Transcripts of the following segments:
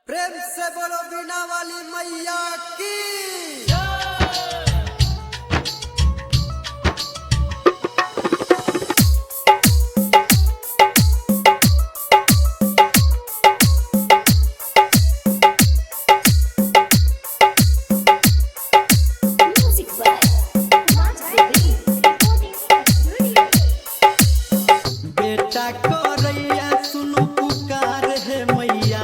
प्रेम से बोलो बीना वाली मैया की। बेटा को रैया सुनो पुकार है मैया,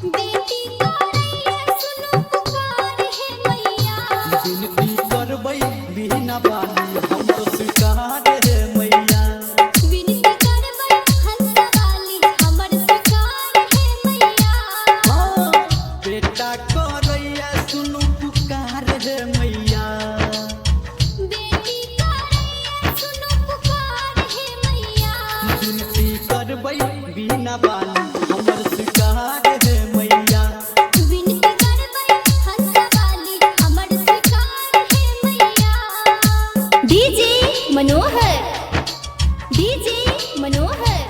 बेटी को रैया सुनो पुकार है मैया, विनती करबै बिना बानी हम तो स्वीकार है मैया, विनती करबै हंसा वाली हमर स्वीकार है मैया। बेटा को रैया सुनो पुकार है मैया, बेटी को रैया सुनो पुकार है मैया, विनती करबै बिना बानी हमर स्वीकार है मैया, विनती करबै हंसा वाली हमर स्वीकार है मैया। डीजे मनोहर, डीजे मनोहर,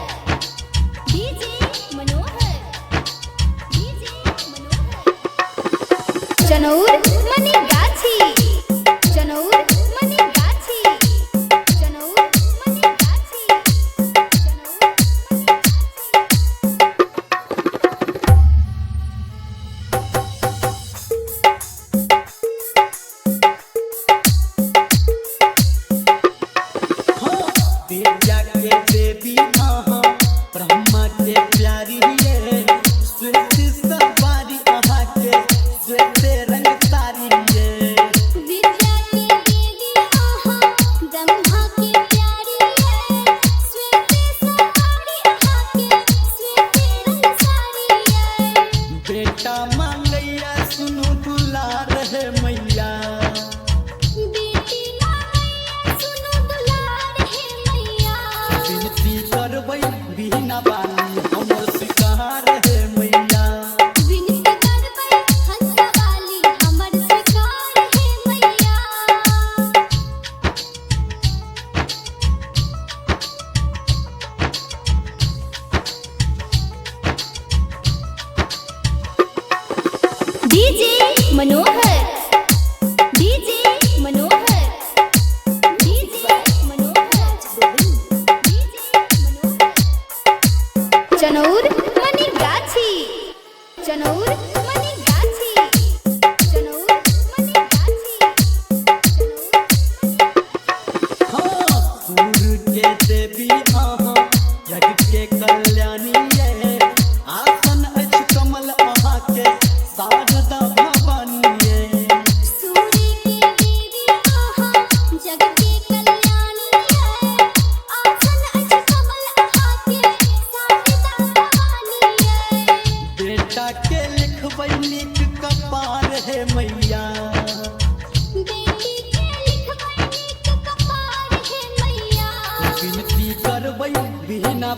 डीजे मनोहर, डीजे मनोहर। चनौर मनीगाछी, चनौर मनीगाछी, चनौर मनीगाछी, चनौर विद्या के देवी अहाँ ब्रह्मा के प्यारी ये, श्वेत सवारी अहाँ के श्वेत रंग सारी ये, विद्या के देवी आहा ब्रह्मा के प्यारी है, श्वेत सवारी आहा के श्वेत रंग सारी है। बेटा मांगैया सुनो दुलार है मैया, बेटी मांगैया सुनो दुलार है मैया, विनती करबै बिना बानी हमर स्वीकार है मैया, विनती करबै हंसा वाली हमर स्वीकार है मैया। डीजे मनोहर, डीजे मनोहर, डीजे मनोहर, डीजे मनोहर। चनौर मनीगाछी, चनौर मनीगाछी, चनौर मनीगाछी, हाँ सूर्य के देवी अहाँ जग के कल्याणी ये, आसन अछि कमल अहाँ के शारदा भवानी ये, सूर्य के देवी आहा जग के कल्याणी है, आसन अछि कमल आहा के शारदा भवानी है। बेटा के लिखबै नीक कपार है मैया, बेटी के लिखबै नीक कपार है मैया, विनती करबै बिना